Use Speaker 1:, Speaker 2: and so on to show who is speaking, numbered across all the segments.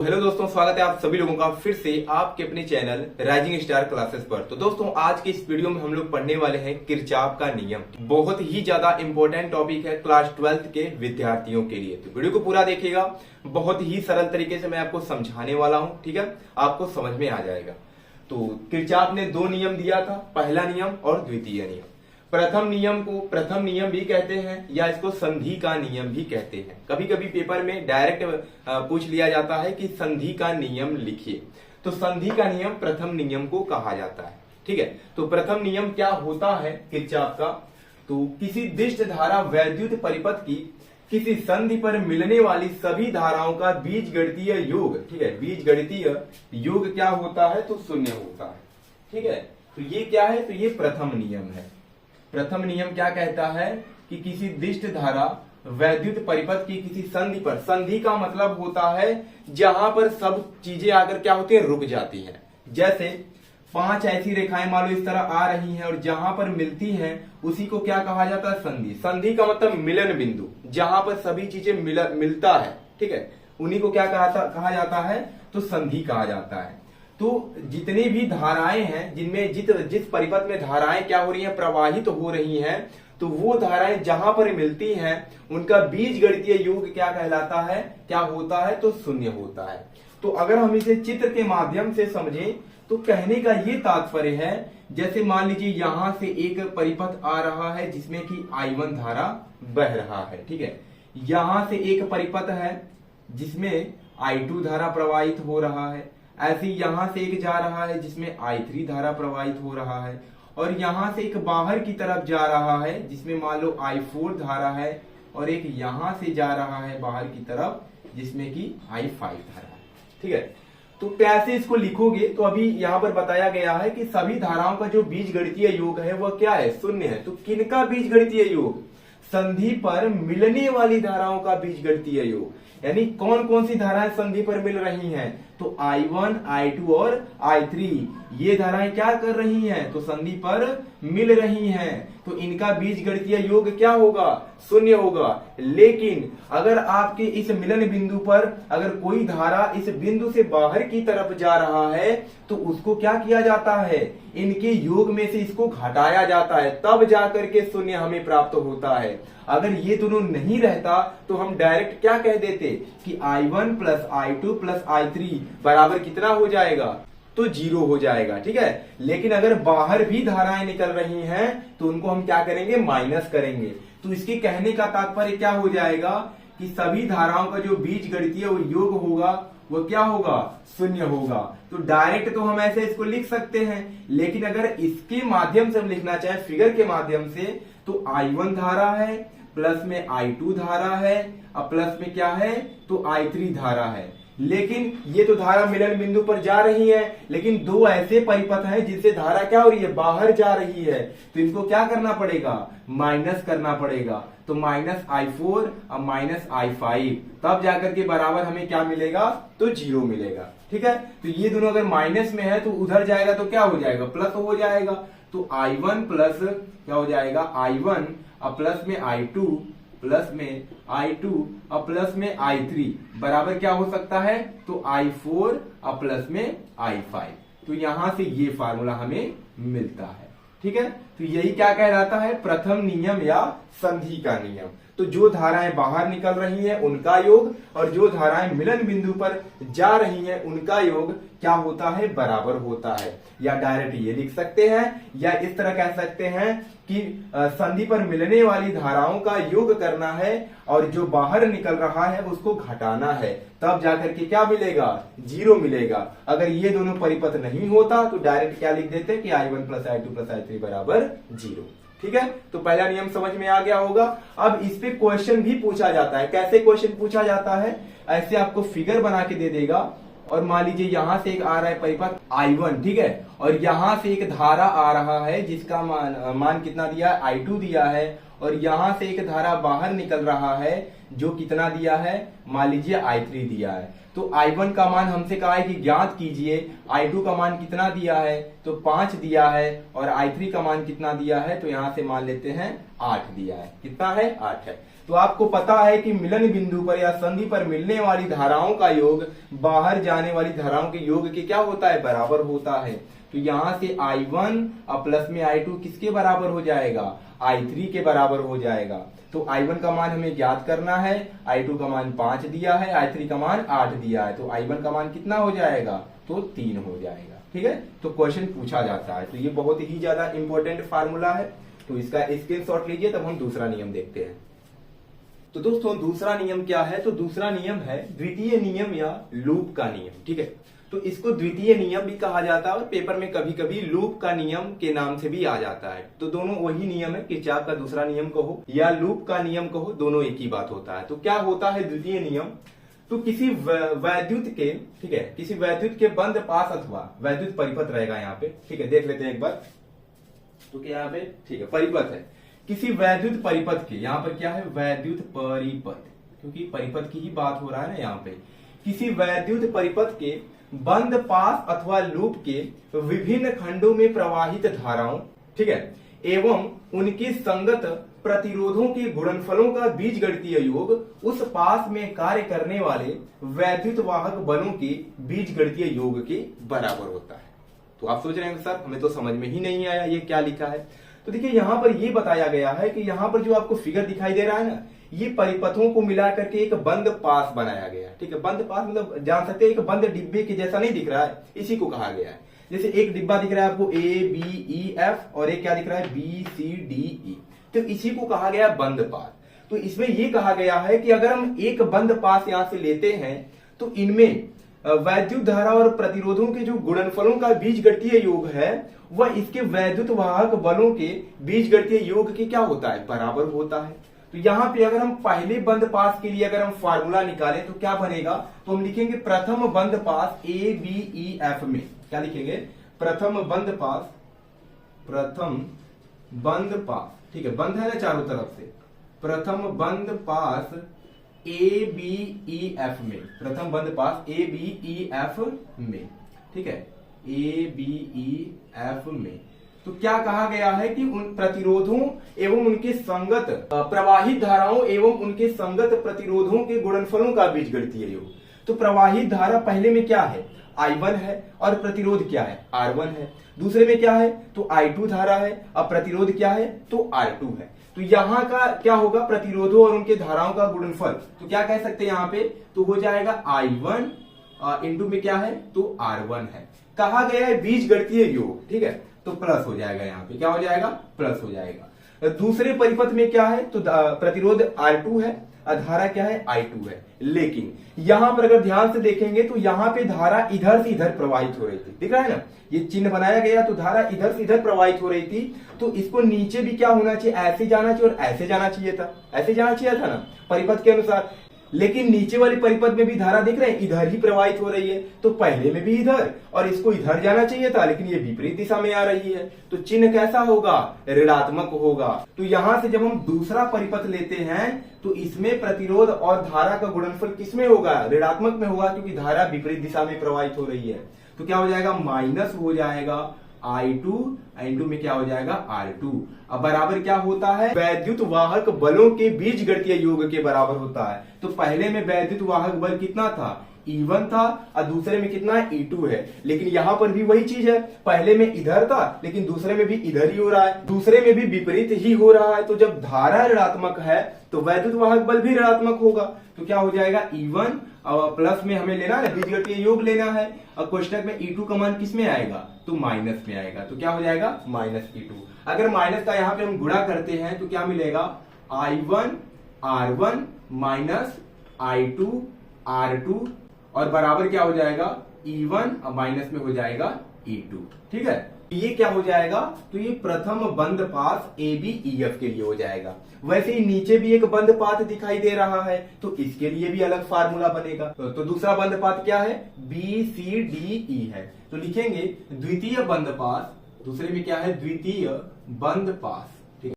Speaker 1: Hello दोस्तों, स्वागत है आप सभी लोगों का फिर से आपके अपने चैनल राइजिंग स्टार क्लासेस पर। तो दोस्तों, आज के इस वीडियो में हम लोग पढ़ने वाले हैं किरचॉफ का नियम। बहुत ही ज्यादा इंपॉर्टेंट टॉपिक है क्लास 12th के विद्यार्थियों के लिए। तो वीडियो को पूरा देखिएगा, बहुत ही सरल तरीके से मैं आपको समझाने वाला हूं। ठीक है, आपको समझ में आ जाएगा। तो किरचॉफ ने दो नियम दिया था, पहला नियम और द्वितीय नियम। प्रथम नियम को प्रथम नियम भी कहते हैं या इसको संधि का नियम भी कहते हैं। कभी कभी पेपर में डायरेक्ट पूछ लिया जाता है कि संधि का नियम लिखिए, तो संधि का नियम प्रथम नियम को कहा जाता है। ठीक है, तो प्रथम नियम क्या होता है किरचॉफ का? तो किसी दिष्ट धारा वैद्युत परिपथ की किसी संधि पर मिलने वाली सभी धाराओं का बीजगणितीय योग, ठीक है, बीजगणितीय योग क्या होता है? तो शून्य होता है। ठीक है, तो ये क्या है? तो ये प्रथम नियम है। प्रथम नियम क्या कहता है कि किसी दिष्ट धारा वैद्युत परिपथ की किसी संधि पर, संधि का मतलब होता है जहां पर सब चीजें आकर क्या होती है, रुक जाती हैं। जैसे 5 ऐसी रेखाएं मान लो इस तरह आ रही हैं और जहां पर मिलती हैं उसी को क्या कहा जाता है? संधि। संधि का मतलब मिलन बिंदु, जहां पर सभी चीजें मिलता है। ठीक है, उन्हीं को क्या कहा जाता है? तो संधि कहा जाता है। तो जितनी भी धाराएं हैं, जिनमें जिस परिपथ में धाराएं क्या हो रही हैं, प्रवाहित हो रही हैं, तो वो धाराएं जहां पर मिलती हैं उनका बीजगणितीय योग क्या कहलाता है? क्या होता है? तो शून्य होता है। तो अगर हम इसे चित्र के माध्यम से समझें तो कहने का ये तात्पर्य है, जैसे मान लीजिए यहां से एक परिपथ आ रहा है जिसमें कि I1 धारा बह रहा है। ठीक है, यहां से एक परिपथ है जिसमें I2 धारा प्रवाहित हो रहा है। ऐसे यहां से एक जा रहा है जिसमें I3 धारा प्रवाहित हो रहा है, और यहां से एक बाहर की तरफ जा रहा है जिसमें मान लो I4 धारा है, और एक यहां से जा रहा है बाहर की तरफ जिसमें कि I5 धारा है। ठीक है, तो कैसे इसको लिखोगे? तो अभी यहां पर बताया गया है कि सभी धाराओं का जो बीजगणितीय योग है वह क्या है? शून्य है। तो किनका बीजगणितीय योग? संधि पर मिलने वाली धाराओं का बीजगणितीय योग। यानी कौन कौन सी धाराएं संधि पर मिल रही हैं? तो I1, I2 और I3 ये धाराएं क्या कर रही हैं? तो संधि पर मिल रही हैं। तो इनका बीजगणितीय योग क्या होगा? शून्य होगा। लेकिन अगर आपके इस मिलन बिंदु पर अगर कोई धारा इस बिंदु से बाहर की तरफ जा रहा है तो उसको क्या किया जाता है? इनके योग में से इसको घटाया जाता है, तब जाकर के शून्य हमें प्राप्त होता है। अगर ये दोनों नहीं रहता तो हम डायरेक्ट क्या कह देते कि I1 plus I2 plus I3 बराबर कितना हो जाएगा? तो 0 हो जाएगा। ठीक है, लेकिन अगर बाहर भी धाराएं निकल रही हैं तो उनको हम क्या करेंगे? माइनस करेंगे। तो इसके कहने का तात्पर्य क्या हो जाएगा कि सभी धाराओं का जो बीजगणितीय योग होगा वो क्या होगा? शून्य होगा। तो डायरेक्ट तो हम ऐसे इसको लिख सकते हैं, लेकिन अगर इसके माध्यम से हम लिखना चाहें, फिगर के माध्यम से, तो I1 धारा है, प्लस में I2 धारा है, और प्लस में क्या है? तो I3 धारा है। लेकिन ये तो धारा मिलन बिंदु पर जा रही है, लेकिन दो ऐसे परिपथ हैं जिनसे धारा क्या हो रही है? बाहर जा रही है। तो इनको क्या करना पड़ेगा? माइनस करना पड़ेगा। तो माइनस I4 और माइनस I5, तब जाकर के बराबर हमें क्या मिलेगा? तो 0 मिलेगा। ठीक है, तो ये दोनों अगर माइनस में है तो उधर जाएगा तो क्या हो जाएगा? प्लस हो जाएगा। तो I1 प्लस क्या हो जाएगा? I1 और प्लस में I2 प्लस में I2 और प्लस में I3 बराबर क्या हो सकता है? तो I4 और प्लस में I5। तो यहां से ये फार्मूला हमें मिलता है। ठीक है, तो यही क्या कहलाता है? प्रथम नियम या संधि का नियम। तो जो धाराएं बाहर निकल रही हैं उनका योग, और जो धाराएं मिलन बिंदु पर जा रही हैं उनका योग क्या होता है? बराबर होता है। या डायरेक्ट ये लिख सकते हैं, या इस तरह कह सकते हैं कि संधि पर मिलने वाली धाराओं का योग करना है और जो बाहर निकल रहा है उसको घटाना है, तब जाकर के क्या मिलेगा? 0 मिलेगा। अगर ये दोनों परिपथ नहीं होता तो डायरेक्ट क्या लिख देते कि I1 plus I2 plus I3 बराबर 0। ठीक है, तो पहला नियम समझ में आ गया होगा। अब इस पे क्वेश्चन भी पूछा जाता है। कैसे क्वेश्चन पूछा जाता है? ऐसे आपको फिगर बना के दे देगा, और मान लीजिए यहां से एक आ रहा है परिपथ I1, ठीक है, और यहां से एक धारा आ रहा है जिसका मान कितना दिया है? I2 दिया है, और यहां से एक धारा बाहर निकल रहा है जो कितना दिया है? मान लीजिए I3 दिया है। तो I1 का मान हमसे कहा है कि ज्ञात कीजिए। I2 का मान कितना दिया है? तो 5 दिया है, और I3 का मान कितना दिया है? तो यहां से मान लेते हैं 8 दिया है। कितना है? 8 है। तो आपको पता है कि मिलन बिंदु पर या संधि पर मिलने वाली धाराओं का योग बाहर जाने वाली धाराओं के योग के क्या होता है, बराबर होता है। तो यहां से I1 और प्लस में I2 किसके बराबर हो जाएगा, I3 के बराबर हो जाएगा। तो I1 का मान हमें ज्ञात करना है, I2 का मान 5 दिया है, I3 का मान 8 दिया है, तो I1 का मान कितना हो जाएगा, तो 3 हो जाएगा। ठीक है, तो क्वेश्चन पूछा जाता है, तो ये बहुत ही ज्यादा इंपॉर्टेंट फार्मूला है, तो इसका स्क्रीनशॉट लीजिए। तब हम दूसरा नियम देखते हैं। तो दोस्तों दूसरा नियम क्या है, तो दूसरा नियम है द्वितीय नियम या लूप का नियम। ठीक है, तो इसको द्वितीय नियम भी कहा जाता है और पेपर में कभी कभी लूप का नियम के नाम से भी आ जाता है। तो दोनों वही नियम है, किरचॉफ का दूसरा नियम कहो या लूप का नियम कहो, दोनों एक ही बात होता है। तो क्या होता है द्वितीय नियम, तो किसी वैद्युत के, ठीक है, किसी वैद्युत के बंद पास अथवा वैद्युत परिपथ रहेगा यहाँ पे। ठीक है, देख लेते हैं एक बार, तो क्या यहाँ पे, ठीक है, परिपथ है, किसी वैद्युत परिपथ के, यहाँ पर क्या है, वैद्युत परिपथ, क्योंकि परिपथ की ही बात हो रहा है ना यहाँ पे। किसी वैद्युत परिपथ के बंद पास अथवा लूप के विभिन्न खंडों में प्रवाहित धाराओं, ठीक है, एवं उनके संगत प्रतिरोधों के गुणनफलों का बीजगणितीय योग उस पास में कार्य करने वाले वैद्युत वाहक बलों के बीजगणितीय योग के बराबर होता है। तो आप सोच रहे हैं सर हमें तो समझ में ही नहीं आया ये क्या लिखा है। तो देखिए यहाँ पर ये बताया गया है कि यहाँ पर जो आपको फिगर दिखाई दे रहा है ना, ये परिपथों को मिला करके एक बंद पास बनाया गया है। ठीक है, बंद पास मतलब जान सकते हैं एक बंद डिब्बे के जैसा नहीं दिख रहा है, इसी को कहा गया है। जैसे एक डिब्बा दिख रहा है आपको ABEF और एक क्या दिख रहा है BCDE, तो इसी को कहा गया बंद पास। तो इसमें ये कहा गया है कि अगर हम एक बंद पास यहां से लेते हैं तो इनमें वैद्युत धारा और प्रतिरोधों के जो गुणनफलों का बीजगणितीय योग है वह इसके वैद्युत वाहक बलों के बीजगणितीय योग के क्या होता है, बराबर होता है। तो यहाँ पे अगर हम पहले बंद पास के लिए अगर हम फार्मूला निकालें तो क्या बनेगा, तो हम लिखेंगे प्रथम बंद पास ABEF में क्या लिखेंगे, प्रथम बंद पास, प्रथम बंद पास, ठीक है, बंद है ना चारों तरफ से, प्रथम बंद पास ABEF में, प्रथम बंद पास ABEF में, ठीक है, ABEF में। तो क्या कहा गया है कि उन प्रतिरोधों एवं उनके संगत प्रवाहित धाराओं एवं उनके संगत प्रतिरोधों के गुणनफलों का बीजगणितीय योग। तो प्रवाहित धारा पहले में क्या है, I1 है, और प्रतिरोध क्या है, R1 है। दूसरे में क्या है, तो I2 धारा है, अब प्रतिरोध क्या है, तो R2 है। तो यहाँ का क्या होगा, प्रतिरोधों और उनके धाराओं का गुणनफल, तो क्या कह सकते हैं यहाँ पे, तो हो जाएगा I1 इंटू में क्या है, तो R1 है। कहा गया है बीजगणितीय योग, ठीक है, तो प्लस हो जाएगा, यहाँ पे क्या हो जाएगा, प्लस हो जाएगा। दूसरे परिपथ में क्या है, तो प्रतिरोध R2 है, धारा क्या है, I2 है। लेकिन यहां पर अगर ध्यान से देखेंगे तो यहाँ पे धारा इधर से इधर प्रवाहित हो रही थी, दिख रहा है ना, ये चिन्ह बनाया गया, तो धारा इधर से इधर प्रवाहित हो रही थी। तो इसको नीचे भी क्या होना चाहिए, ऐसे जाना चाहिए और ऐसे जाना चाहिए था, ऐसे जाना चाहिए था ना परिपथ के अनुसार। लेकिन नीचे वाली परिपथ में भी धारा दिख रहे हैं इधर ही प्रवाहित हो रही है, तो पहले में भी इधर और इसको इधर जाना चाहिए था, लेकिन ये विपरीत दिशा में आ रही है, तो चिन्ह कैसा होगा, ऋणात्मक होगा। तो यहां से जब हम दूसरा परिपथ लेते हैं तो इसमें प्रतिरोध और धारा का गुणनफल किसमें होगा, ऋणात्मक में होगा, क्योंकि धारा विपरीत दिशा में प्रवाहित हो रही है। तो क्या हो जाएगा, माइनस हो जाएगा I2 इंटू में क्या हो जाएगा R2। अब बराबर क्या होता है, वैद्युत वाहक बलों के बीजगणितीय योग के बराबर होता है। तो पहले में वैद्युत वाहक बल कितना था, E1 था, और दूसरे में कितना है, E2 है। लेकिन यहाँ पर भी वही चीज है, पहले में इधर था लेकिन दूसरे में भी इधर ही हो रहा है, दूसरे में भी विपरीत ही हो रहा है। तो जब धारा ऋणात्मक है तो वैद्युत वाहक बल भी ऋणात्मक होगा। तो क्या हो जाएगा, E1 और प्लस में हमें लेना है, बीजगणितीय योग लेना है, और क्वेश्चन में E2 का मान किस में आएगा, तो माइनस में आएगा। तो क्या हो जाएगा, माइनस E2। अगर माइनस का यहाँ पे हम गुणा करते हैं तो क्या मिलेगा, I1 R1 minus I2 R2, और बराबर क्या हो जाएगा, E1 और माइनस में हो जाएगा E2। ठीक है, ये क्या हो जाएगा, तो ये प्रथम बंद पास ABEF के लिए हो जाएगा। वैसे ही नीचे भी एक बंद पाथ दिखाई दे रहा है, तो इसके लिए भी अलग फार्मूला बनेगा। तो दूसरा बंद पाथ क्या है, BCDE है। तो लिखेंगे द्वितीय बंद पास, दूसरे में क्या है, द्वितीय बंद पास। ठीक है,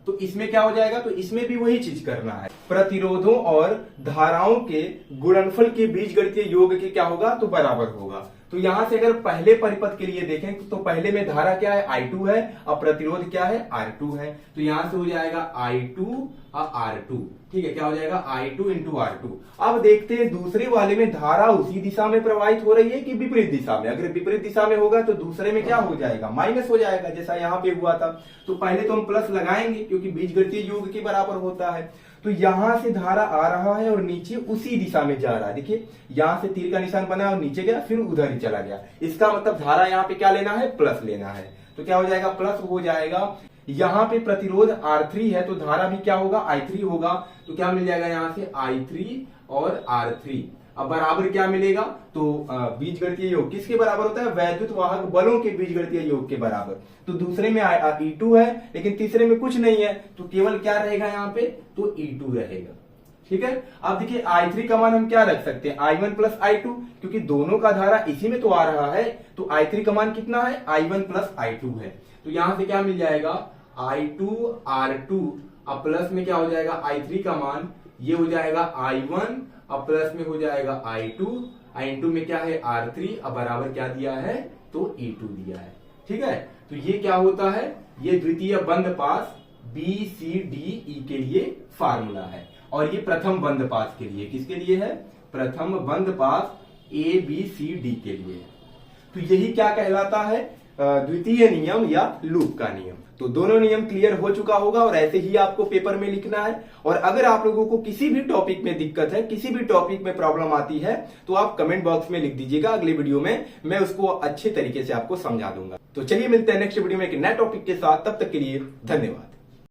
Speaker 1: तो इसमें क्या हो जाएगा, तो इसमें भी वही चीज करना है, प्रतिरोधों और धाराओं के गुणनफल के बीजगणितीय योग के क्या होगा, तो बराबर होगा। तो यहां से अगर पहले परिपथ के लिए देखें तो पहले में धारा क्या है, I2 है, और प्रतिरोध क्या है, R2 है। तो यहां से हो जाएगा I2 और R2, ठीक है, क्या हो जाएगा I2 इंटू R2। अब देखते हैं दूसरे वाले में धारा उसी दिशा में प्रवाहित हो रही है कि विपरीत दिशा में। अगर विपरीत दिशा में होगा तो दूसरे में क्या हो जाएगा, माइनस हो जाएगा, जैसा यहाँ पे हुआ था। तो पहले तो हम प्लस लगाएंगे क्योंकि बीजगणितीय योग के बराबर होता है। तो यहां से धारा आ रहा है और नीचे उसी दिशा में जा रहा है। देखिए यहां से तीर का निशान बना और नीचे गया, फिर उधर ही चला गया। इसका मतलब धारा यहाँ पे क्या लेना है, प्लस लेना है। तो क्या हो जाएगा, प्लस हो जाएगा। यहाँ पे प्रतिरोध R3 है तो धारा भी क्या होगा, I3 होगा। तो क्या मिल जाएगा यहाँ से I3 और R3। अब बराबर क्या मिलेगा, तो बीजगणितीय योग किसके बराबर होता है, वैद्युत वाहक बलों के बीजगणितीय योग के बराबर। तो दूसरे में E2 है लेकिन तीसरे में कुछ नहीं है, तो केवल क्या रहेगा यहाँ पे, तो E2 रहेगा। ठीक है, अब देखिए I3 का मान हम क्या रख सकते हैं, I1 प्लस I2, क्योंकि दोनों का धारा इसी में तो आ रहा है। तो I3 का मान कितना है, I1 प्लस I2 है। तो यहां से क्या मिल जाएगा, I2 R2, अब प्लस में क्या हो जाएगा, I3 का मान, ये हो जाएगा I1, अब प्लस में हो जाएगा I2, I2 में क्या है R3, अब बराबर क्या दिया है, तो E2 दिया है। ठीक है, तो ये क्या होता है, ये द्वितीय बंद पास BCDE के लिए फार्मूला है। और ये प्रथम बंद पास के लिए, किसके लिए है, प्रथम बंद पास ABCD के लिए। तो यही क्या कहलाता है, द्वितीय नियम या लूप का नियम। तो दोनों नियम क्लियर हो चुका होगा और ऐसे ही आपको पेपर में लिखना है। और अगर आप लोगों को किसी भी टॉपिक में दिक्कत है, किसी भी टॉपिक में प्रॉब्लम आती है, तो आप कमेंट बॉक्स में लिख दीजिएगा। अगले वीडियो में मैं उसको अच्छे तरीके से आपको समझा दूंगा। तो चलिए मिलते हैं नेक्स्ट वीडियो में एक नए टॉपिक के साथ। तब तक के लिए धन्यवाद।